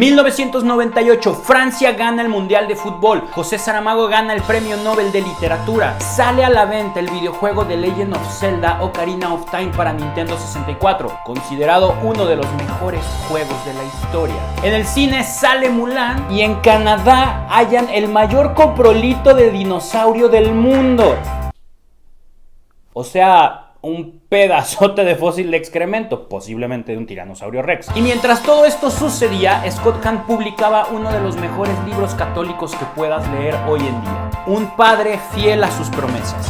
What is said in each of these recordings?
1998, Francia gana el Mundial de Fútbol. José Saramago gana el Premio Nobel de Literatura. Sale a la venta el videojuego The Legend of Zelda Ocarina of Time para Nintendo 64, considerado uno de los mejores juegos de la historia. En el cine sale Mulan y en Canadá hallan el mayor coprolito de dinosaurio del mundo. O sea, un pedazote de fósil de excremento, posiblemente de un tiranosaurio rex. Y mientras todo esto sucedía, Scott Hahn publicaba uno de los mejores libros católicos que puedas leer hoy en día. Un padre fiel a sus promesas.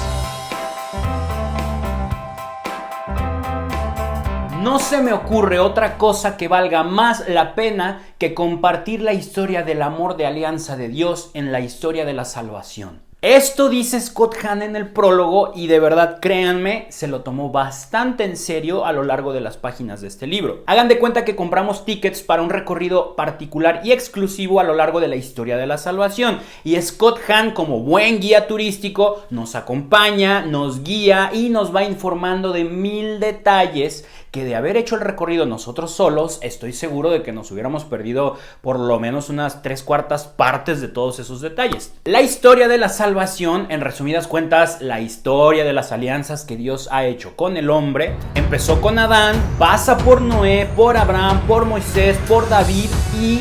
No se me ocurre otra cosa que valga más la pena que compartir la historia del amor de alianza de Dios en la historia de la salvación. Esto dice Scott Hahn en el prólogo y de verdad, créanme, se lo tomó bastante en serio a lo largo de las páginas de este libro. Hagan de cuenta que compramos tickets para un recorrido particular y exclusivo a lo largo de la historia de la salvación. Y Scott Hahn, como buen guía turístico, nos acompaña, nos guía y nos va informando de 1000 detalles que de haber hecho el recorrido nosotros solos, estoy seguro de que nos hubiéramos perdido por lo menos unas 3/4 partes de todos esos detalles. La historia de la salvación, en resumidas cuentas, la historia de las alianzas que Dios ha hecho con el hombre, empezó con Adán, pasa por Noé, por Abraham, por Moisés, por David y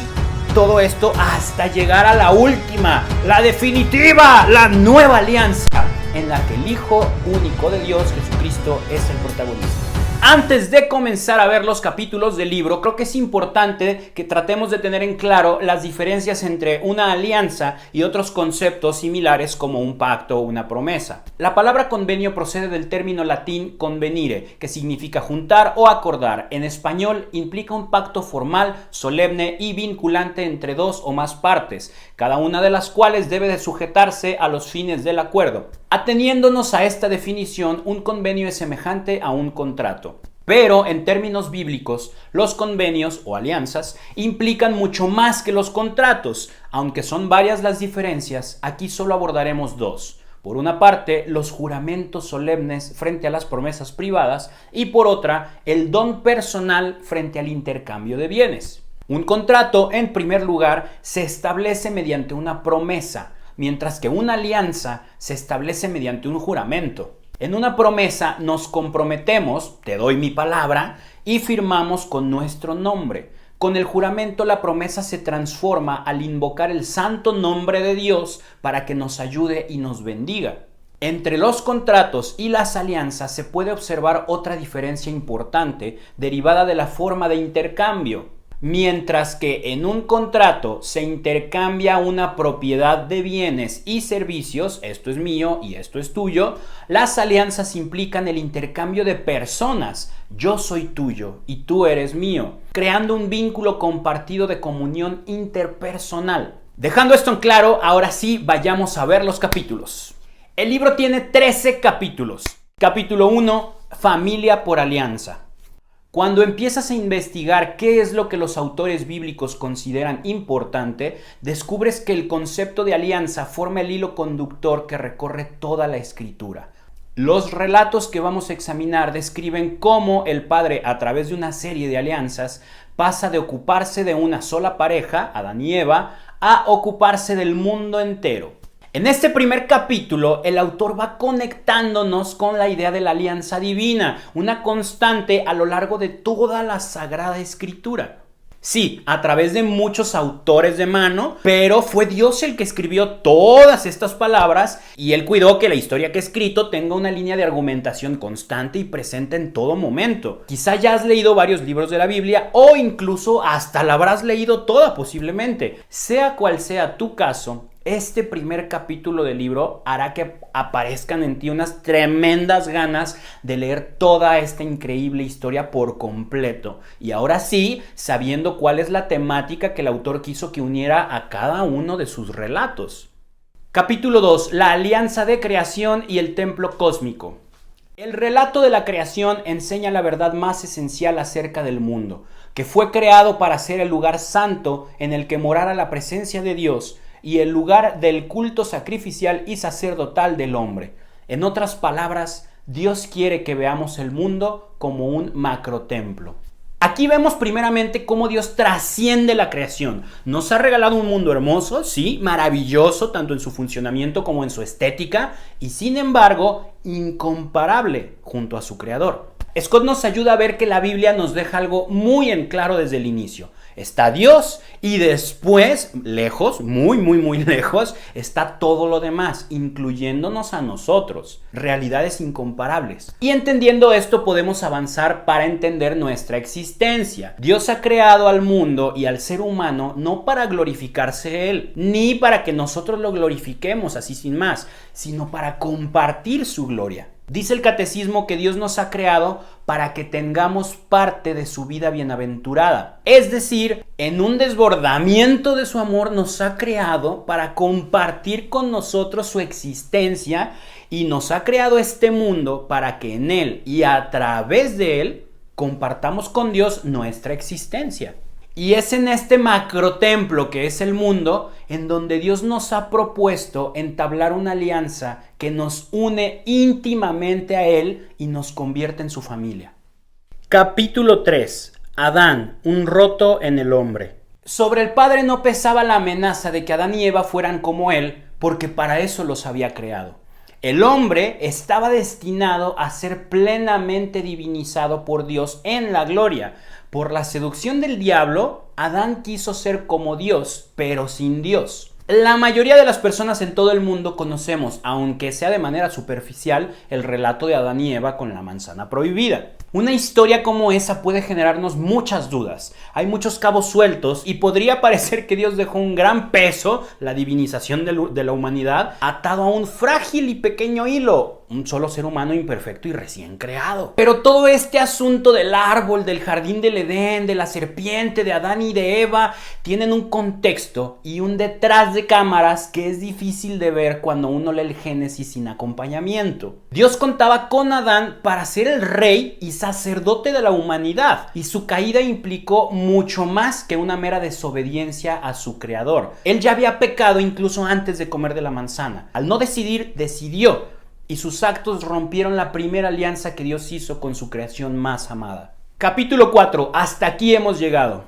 todo esto hasta llegar a la última, la definitiva, la nueva alianza, en la que el Hijo único de Dios, Jesucristo, es el protagonista. Antes de comenzar a ver los capítulos del libro, creo que es importante que tratemos de tener en claro las diferencias entre una alianza y otros conceptos similares como un pacto o una promesa. La palabra convenio procede del término latín convenire, que significa juntar o acordar. En español implica un pacto formal, solemne y vinculante entre dos o más partes, cada una de las cuales debe de sujetarse a los fines del acuerdo. Ateniéndonos a esta definición, un convenio es semejante a un contrato. Pero en términos bíblicos, los convenios o alianzas implican mucho más que los contratos. Aunque son varias las diferencias, aquí solo abordaremos dos. Por una parte, los juramentos solemnes frente a las promesas privadas y por otra, el don personal frente al intercambio de bienes. Un contrato, en primer lugar, se establece mediante una promesa, mientras que una alianza se establece mediante un juramento. En una promesa nos comprometemos, te doy mi palabra, y firmamos con nuestro nombre. Con el juramento la promesa se transforma al invocar el santo nombre de Dios para que nos ayude y nos bendiga. Entre los contratos y las alianzas se puede observar otra diferencia importante derivada de la forma de intercambio. Mientras que en un contrato se intercambia una propiedad de bienes y servicios, esto es mío y esto es tuyo, las alianzas implican el intercambio de personas, yo soy tuyo y tú eres mío, creando un vínculo compartido de comunión interpersonal. Dejando esto en claro, ahora sí vayamos a ver los capítulos. El libro tiene 13 capítulos. Capítulo 1, Familia por Alianza. Cuando empiezas a investigar qué es lo que los autores bíblicos consideran importante, descubres que el concepto de alianza forma el hilo conductor que recorre toda la escritura. Los relatos que vamos a examinar describen cómo el Padre, a través de una serie de alianzas, pasa de ocuparse de una sola pareja, Adán y Eva, a ocuparse del mundo entero. En este primer capítulo, el autor va conectándonos con la idea de la alianza divina, una constante a lo largo de toda la Sagrada Escritura. Sí, a través de muchos autores de mano, pero fue Dios el que escribió todas estas palabras y Él cuidó que la historia que ha escrito tenga una línea de argumentación constante y presente en todo momento. Quizá ya has leído varios libros de la Biblia o incluso hasta la habrás leído toda posiblemente. Sea cual sea tu caso, este primer capítulo del libro hará que aparezcan en ti unas tremendas ganas de leer toda esta increíble historia por completo. Y ahora sí, sabiendo cuál es la temática que el autor quiso que uniera a cada uno de sus relatos. Capítulo 2. La alianza de creación y el templo cósmico. El relato de la creación enseña la verdad más esencial acerca del mundo, que fue creado para ser el lugar santo en el que morara la presencia de Dios y el lugar del culto sacrificial y sacerdotal del hombre. En otras palabras, Dios quiere que veamos el mundo como un macrotemplo. Aquí vemos primeramente cómo Dios trasciende la creación. Nos ha regalado un mundo hermoso, sí, maravilloso, tanto en su funcionamiento como en su estética, y sin embargo, incomparable junto a su creador. Scott nos ayuda a ver que la Biblia nos deja algo muy en claro desde el inicio. Está Dios y después, lejos, muy lejos, está todo lo demás, incluyéndonos a nosotros. Realidades incomparables. Y entendiendo esto podemos avanzar para entender nuestra existencia. Dios ha creado al mundo y al ser humano no para glorificarse Él, ni para que nosotros lo glorifiquemos así sin más, sino para compartir su gloria. Dice el catecismo que Dios nos ha creado para que tengamos parte de su vida bienaventurada. Es decir, en un desbordamiento de su amor nos ha creado para compartir con nosotros su existencia y nos ha creado este mundo para que en él y a través de él compartamos con Dios nuestra existencia. Y es en este macrotemplo que es el mundo en donde Dios nos ha propuesto entablar una alianza que nos une íntimamente a Él y nos convierte en su familia. Capítulo 3. Adán, un roto en el hombre. Sobre el Padre no pesaba la amenaza de que Adán y Eva fueran como Él, porque para eso los había creado. El hombre estaba destinado a ser plenamente divinizado por Dios en la gloria. Por la seducción del diablo, Adán quiso ser como Dios, pero sin Dios. La mayoría de las personas en todo el mundo conocemos, aunque sea de manera superficial, el relato de Adán y Eva con la manzana prohibida. Una historia como esa puede generarnos muchas dudas. Hay muchos cabos sueltos y podría parecer que Dios dejó un gran peso, la divinización de la humanidad, atado a un frágil y pequeño hilo, un solo ser humano imperfecto y recién creado. Pero todo este asunto del árbol, del jardín del Edén, de la serpiente, de Adán y de Eva, tienen un contexto y un detrás de cámaras que es difícil de ver cuando uno lee el Génesis sin acompañamiento. Dios contaba con Adán para ser el rey y sacerdote de la humanidad, y su caída implicó mucho más que una mera desobediencia a su creador. Él ya había pecado incluso antes de comer de la manzana. Al no decidir, decidió, y sus actos rompieron la primera alianza que Dios hizo con su creación más amada. Capítulo 4. Hasta aquí hemos llegado.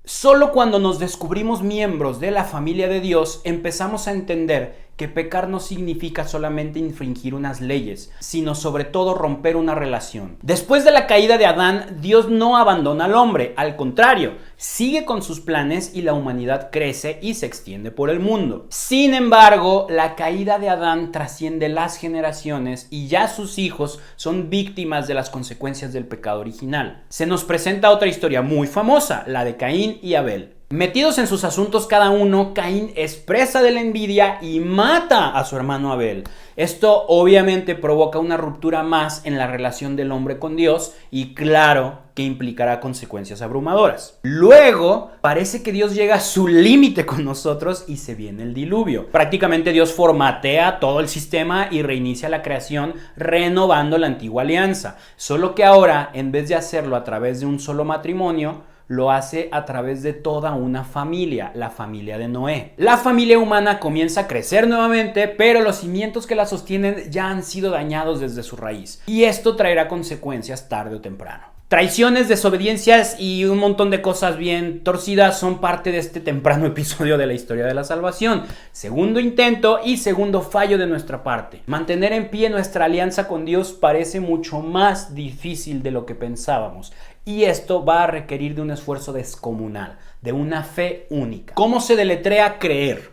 Solo cuando nos descubrimos miembros de la familia de Dios empezamos a entender que pecar no significa solamente infringir unas leyes, sino sobre todo romper una relación. Después de la caída de Adán, Dios no abandona al hombre, al contrario, sigue con sus planes y la humanidad crece y se extiende por el mundo. Sin embargo, la caída de Adán trasciende las generaciones y ya sus hijos son víctimas de las consecuencias del pecado original. Se nos presenta otra historia muy famosa, la de Caín y Abel. Metidos en sus asuntos cada uno, Caín expresa de la envidia y mata a su hermano Abel. Esto obviamente provoca una ruptura más en la relación del hombre con Dios y claro que implicará consecuencias abrumadoras. Luego parece que Dios llega a su límite con nosotros y se viene el diluvio. Prácticamente Dios formatea todo el sistema y reinicia la creación renovando la antigua alianza. Solo que ahora, en vez de hacerlo a través de un solo matrimonio, lo hace a través de toda una familia, la familia de Noé. La familia humana comienza a crecer nuevamente, pero los cimientos que la sostienen ya han sido dañados desde su raíz. Y esto traerá consecuencias tarde o temprano. Traiciones, desobediencias y un montón de cosas bien torcidas son parte de este temprano episodio de la historia de la salvación. Segundo intento y segundo fallo de nuestra parte. Mantener en pie nuestra alianza con Dios parece mucho más difícil de lo que pensábamos. Y esto va a requerir de un esfuerzo descomunal, de una fe única. ¿Cómo se deletrea creer?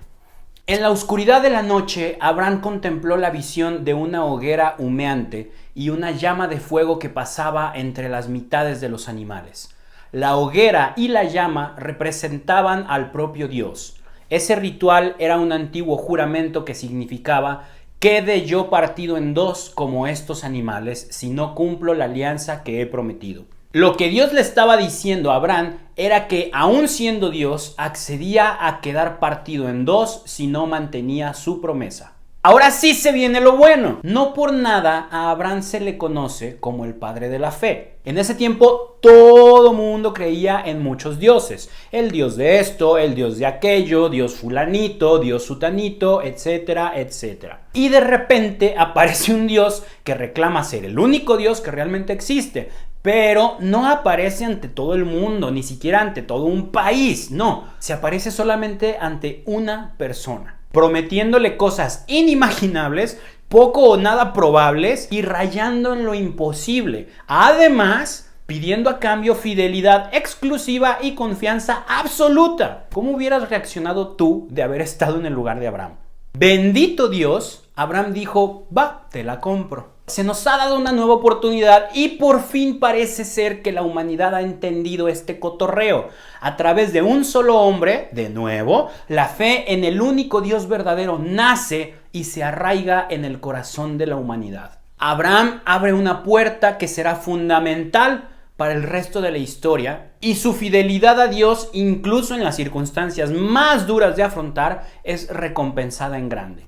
En la oscuridad de la noche, Abraham contempló la visión de una hoguera humeante y una llama de fuego que pasaba entre las mitades de los animales. La hoguera y la llama representaban al propio Dios. Ese ritual era un antiguo juramento que significaba: quede yo partido en dos como estos animales si no cumplo la alianza que he prometido. Lo que Dios le estaba diciendo a Abraham era que, aun siendo Dios, accedía a quedar partido en dos si no mantenía su promesa. Ahora sí se viene lo bueno. No por nada a Abraham se le conoce como el padre de la fe. En ese tiempo todo mundo creía en muchos dioses. El dios de esto, el dios de aquello, dios fulanito, dios sutanito, etcétera, etcétera. Y de repente aparece un dios que reclama ser el único dios que realmente existe, Pero no aparece ante todo el mundo, ni siquiera ante todo un país, no, se aparece solamente ante una persona, prometiéndole cosas inimaginables, poco o nada probables y rayando en lo imposible. Además, pidiendo a cambio fidelidad exclusiva y confianza absoluta. ¿Cómo hubieras reaccionado tú de haber estado en el lugar de Abraham? Bendito Dios, Abraham dijo, va, te la compro. Se nos ha dado una nueva oportunidad y por fin parece ser que la humanidad ha entendido este cotorreo. A través de un solo hombre, de nuevo, la fe en el único Dios verdadero nace y se arraiga en el corazón de la humanidad. Abraham abre una puerta que será fundamental para el resto de la historia y su fidelidad a Dios, incluso en las circunstancias más duras de afrontar, es recompensada en grande.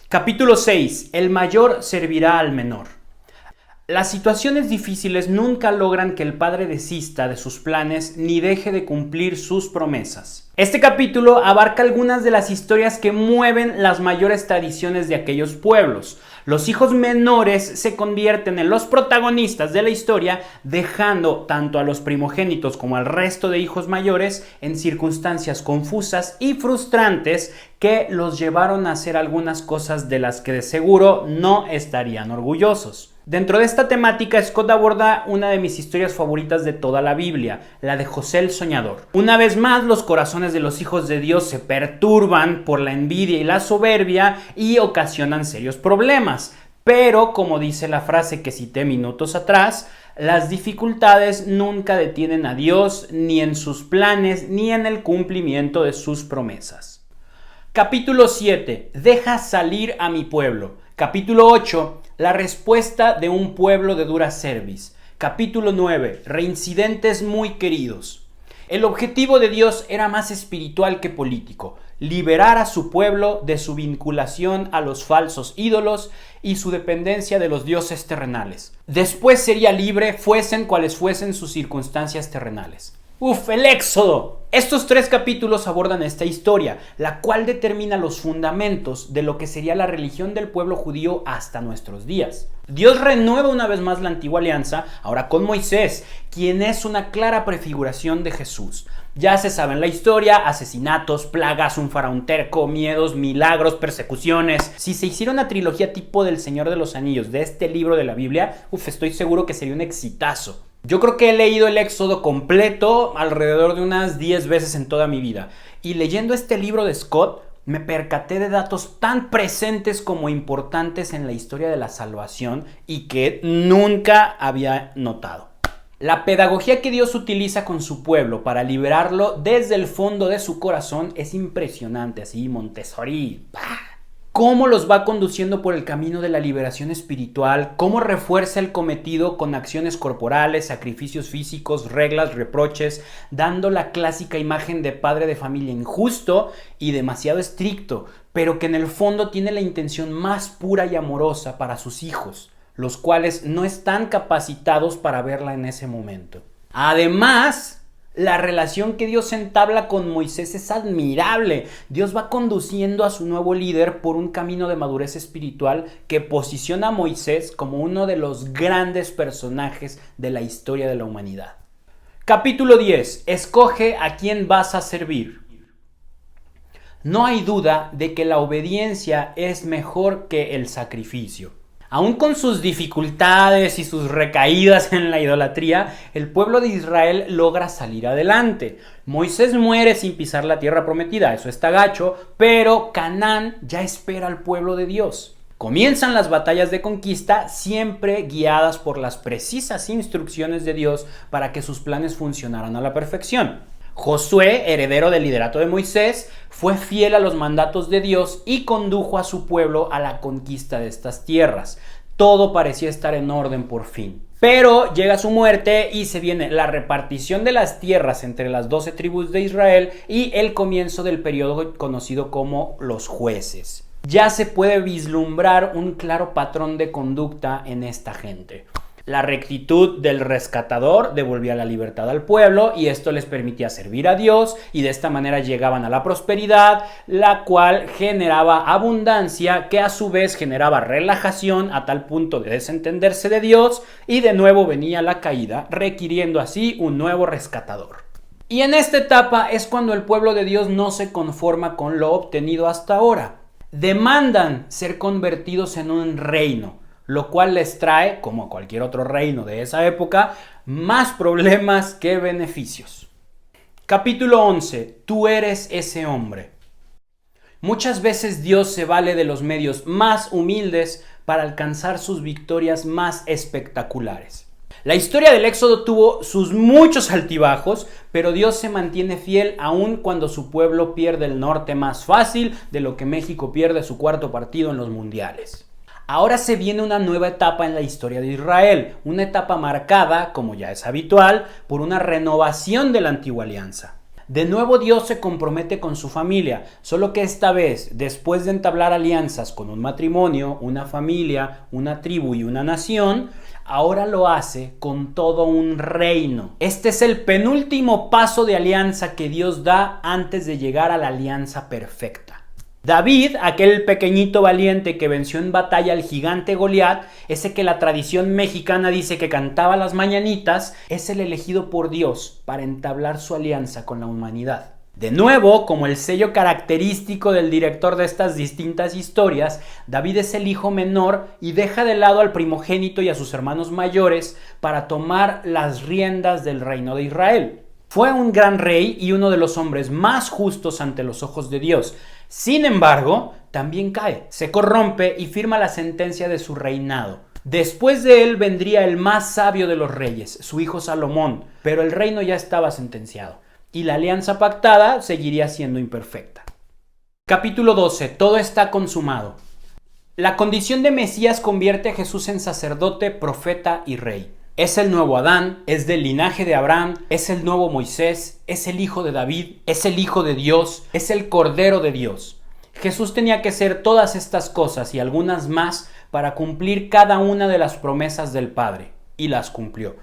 Capítulo 6. El mayor servirá al menor. Las situaciones difíciles nunca logran que el padre desista de sus planes ni deje de cumplir sus promesas. Este capítulo abarca algunas de las historias que mueven las mayores tradiciones de aquellos pueblos. Los hijos menores se convierten en los protagonistas de la historia, dejando tanto a los primogénitos como al resto de hijos mayores en circunstancias confusas y frustrantes que los llevaron a hacer algunas cosas de las que de seguro no estarían orgullosos. Dentro de esta temática, Scott aborda una de mis historias favoritas de toda la Biblia, la de José el Soñador. Una vez más, los corazones de los hijos de Dios se perturban por la envidia y la soberbia y ocasionan serios problemas. Pero, como dice la frase que cité minutos atrás, las dificultades nunca detienen a Dios, ni en sus planes, ni en el cumplimiento de sus promesas. Capítulo 7. Deja salir a mi pueblo. Capítulo 8. La respuesta de un pueblo de dura cerviz. Capítulo 9. Reincidentes muy queridos. El objetivo de Dios era más espiritual que político: liberar a su pueblo de su vinculación a los falsos ídolos y su dependencia de los dioses terrenales. Después sería libre, fuesen cuales fuesen sus circunstancias terrenales. El Éxodo. Estos 3 capítulos abordan esta historia, la cual determina los fundamentos de lo que sería la religión del pueblo judío hasta nuestros días. Dios renueva una vez más la antigua alianza, ahora con Moisés, quien es una clara prefiguración de Jesús. Ya se sabe en la historia: asesinatos, plagas, un faraón terco, miedos, milagros, persecuciones. Si se hiciera una trilogía tipo del Señor de los Anillos de este libro de la Biblia, estoy seguro que sería un exitazo. Yo creo que he leído el Éxodo completo alrededor de unas 10 veces en toda mi vida. Y leyendo este libro de Scott, me percaté de datos tan presentes como importantes en la historia de la salvación y que nunca había notado. La pedagogía que Dios utiliza con su pueblo para liberarlo desde el fondo de su corazón es impresionante, así Montessori. Cómo los va conduciendo por el camino de la liberación espiritual, cómo refuerza el cometido con acciones corporales, sacrificios físicos, reglas, reproches, dando la clásica imagen de padre de familia injusto y demasiado estricto, pero que en el fondo tiene la intención más pura y amorosa para sus hijos, los cuales no están capacitados para verla en ese momento. Además, la relación que Dios entabla con Moisés es admirable. Dios va conduciendo a su nuevo líder por un camino de madurez espiritual que posiciona a Moisés como uno de los grandes personajes de la historia de la humanidad. Capítulo 10. Escoge a quién vas a servir. No hay duda de que la obediencia es mejor que el sacrificio. Aún con sus dificultades y sus recaídas en la idolatría, el pueblo de Israel logra salir adelante. Moisés muere sin pisar la tierra prometida, eso está gacho, pero Canaán ya espera al pueblo de Dios. Comienzan las batallas de conquista, siempre guiadas por las precisas instrucciones de Dios para que sus planes funcionaran a la perfección. Josué, heredero del liderato de Moisés, fue fiel a los mandatos de Dios y condujo a su pueblo a la conquista de estas tierras. Todo parecía estar en orden por fin. Pero llega su muerte y se viene la repartición de las tierras entre las 12 tribus de Israel y el comienzo del periodo conocido como los jueces. Ya se puede vislumbrar un claro patrón de conducta en esta gente. La rectitud del rescatador devolvía la libertad al pueblo y esto les permitía servir a Dios y de esta manera llegaban a la prosperidad, la cual generaba abundancia que a su vez generaba relajación a tal punto de desentenderse de Dios y de nuevo venía la caída, requiriendo así un nuevo rescatador. Y en esta etapa es cuando el pueblo de Dios no se conforma con lo obtenido hasta ahora. Demandan ser convertidos en un reino, lo cual les trae, como cualquier otro reino de esa época, más problemas que beneficios. Capítulo 11. Tú eres ese hombre. Muchas veces Dios se vale de los medios más humildes para alcanzar sus victorias más espectaculares. La historia del Éxodo tuvo sus muchos altibajos, pero Dios se mantiene fiel aun cuando su pueblo pierde el norte más fácil de lo que México pierde su cuarto partido en los mundiales. Ahora se viene una nueva etapa en la historia de Israel, una etapa marcada, como ya es habitual, por una renovación de la antigua alianza. De nuevo Dios se compromete con su familia, solo que esta vez, después de entablar alianzas con un matrimonio, una familia, una tribu y una nación, ahora lo hace con todo un reino. Este es el penúltimo paso de alianza que Dios da antes de llegar a la alianza perfecta. David, aquel pequeñito valiente que venció en batalla al gigante Goliat, ese que la tradición mexicana dice que cantaba las mañanitas, es el elegido por Dios para entablar su alianza con la humanidad. De nuevo, como el sello característico del director de estas distintas historias, David es el hijo menor y deja de lado al primogénito y a sus hermanos mayores para tomar las riendas del reino de Israel. Fue un gran rey y uno de los hombres más justos ante los ojos de Dios. Sin embargo, también cae, se corrompe y firma la sentencia de su reinado. Después de él vendría el más sabio de los reyes, su hijo Salomón, pero el reino ya estaba sentenciado y la alianza pactada seguiría siendo imperfecta. Capítulo 12. Todo está consumado. La condición de Mesías convierte a Jesús en sacerdote, profeta y rey. Es el nuevo Adán, es del linaje de Abraham, es el nuevo Moisés, es el hijo de David, es el hijo de Dios, es el Cordero de Dios. Jesús tenía que ser todas estas cosas y algunas más para cumplir cada una de las promesas del Padre, y las cumplió.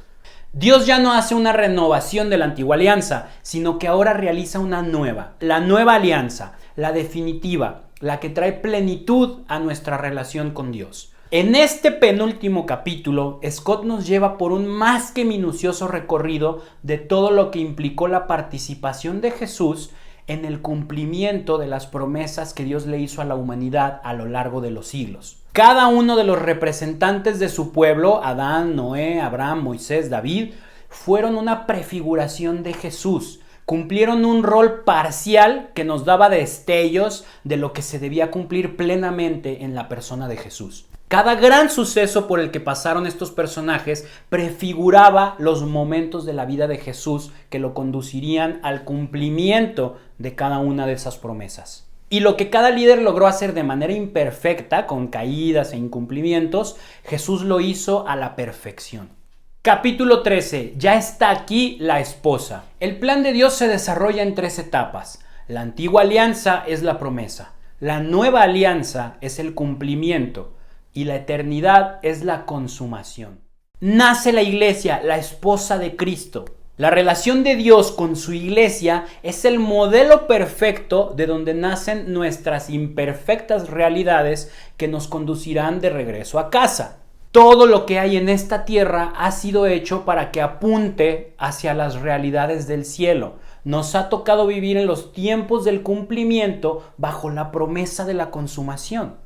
Dios ya no hace una renovación de la antigua alianza, sino que ahora realiza una nueva, la nueva alianza, la definitiva, la que trae plenitud a nuestra relación con Dios. En este penúltimo capítulo, Scott nos lleva por un más que minucioso recorrido de todo lo que implicó la participación de Jesús en el cumplimiento de las promesas que Dios le hizo a la humanidad a lo largo de los siglos. Cada uno de los representantes de su pueblo, Adán, Noé, Abraham, Moisés, David, fueron una prefiguración de Jesús. Cumplieron un rol parcial que nos daba destellos de lo que se debía cumplir plenamente en la persona de Jesús. Cada gran suceso por el que pasaron estos personajes prefiguraba los momentos de la vida de Jesús que lo conducirían al cumplimiento de cada una de esas promesas. Y lo que cada líder logró hacer de manera imperfecta, con caídas e incumplimientos, Jesús lo hizo a la perfección. Capítulo 13. Ya está aquí la esposa. El plan de Dios se desarrolla en 3 etapas. La antigua alianza es la promesa. La nueva alianza es el cumplimiento. Y la eternidad es la consumación. Nace la iglesia, la esposa de Cristo. La relación de Dios con su iglesia es el modelo perfecto de donde nacen nuestras imperfectas realidades que nos conducirán de regreso a casa. Todo lo que hay en esta tierra ha sido hecho para que apunte hacia las realidades del cielo. Nos ha tocado vivir en los tiempos del cumplimiento bajo la promesa de la consumación.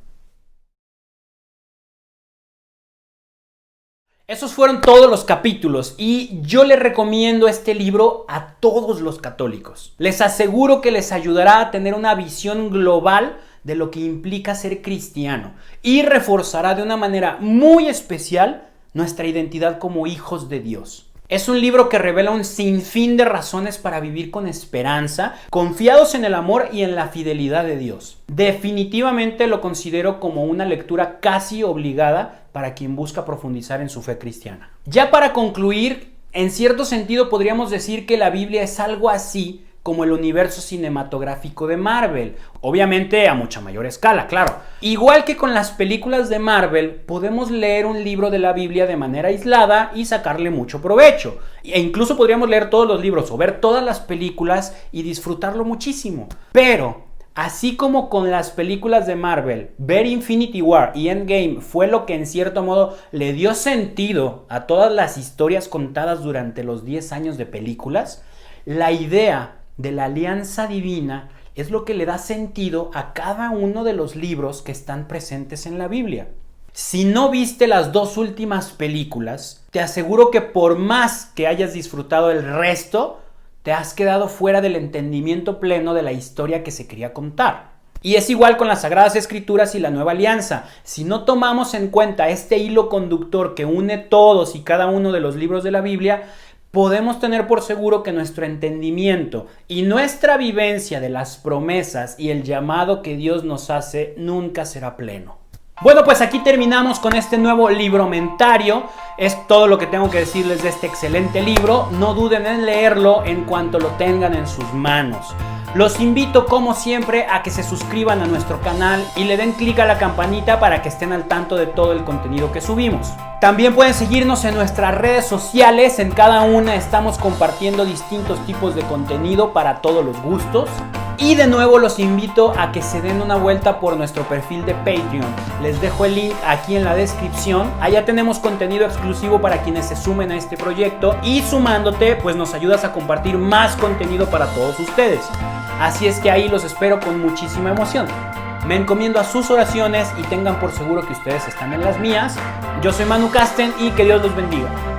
Esos fueron todos los capítulos y yo les recomiendo este libro a todos los católicos. Les aseguro que les ayudará a tener una visión global de lo que implica ser cristiano y reforzará de una manera muy especial nuestra identidad como hijos de Dios. Es un libro que revela un sinfín de razones para vivir con esperanza, confiados en el amor y en la fidelidad de Dios. Definitivamente lo considero como una lectura casi obligada para quien busca profundizar en su fe cristiana. Ya para concluir, en cierto sentido podríamos decir que la Biblia es algo así como el universo cinematográfico de Marvel. Obviamente a mucha mayor escala, claro. Igual que con las películas de Marvel, podemos leer un libro de la Biblia de manera aislada y sacarle mucho provecho. E incluso podríamos leer todos los libros o ver todas las películas y disfrutarlo muchísimo. Pero así como con las películas de Marvel, ver Infinity War y Endgame fue lo que en cierto modo le dio sentido a todas las historias contadas durante los 10 años de películas, la idea de la alianza divina es lo que le da sentido a cada uno de los libros que están presentes en la Biblia. Si no viste las 2 últimas películas, te aseguro que por más que hayas disfrutado el resto, te has quedado fuera del entendimiento pleno de la historia que se quería contar. Y es igual con las Sagradas Escrituras y la Nueva Alianza. Si no tomamos en cuenta este hilo conductor que une todos y cada uno de los libros de la Biblia, podemos tener por seguro que nuestro entendimiento y nuestra vivencia de las promesas y el llamado que Dios nos hace nunca será pleno. Bueno, pues aquí terminamos con este nuevo libromentario. Es todo lo que tengo que decirles de este excelente libro. No duden en leerlo en cuanto lo tengan en sus manos. Los invito, como siempre, a que se suscriban a nuestro canal y le den clic a la campanita para que estén al tanto de todo el contenido que subimos. También pueden seguirnos en nuestras redes sociales. En cada una estamos compartiendo distintos tipos de contenido para todos los gustos. Y de nuevo los invito a que se den una vuelta por nuestro perfil de Patreon. Les dejo el link aquí en la descripción. Allá tenemos contenido exclusivo para quienes se sumen a este proyecto. Y sumándote, pues nos ayudas a compartir más contenido para todos ustedes. Así es que ahí los espero con muchísima emoción. Me encomiendo a sus oraciones y tengan por seguro que ustedes están en las mías. Yo soy Manu Casten y que Dios los bendiga.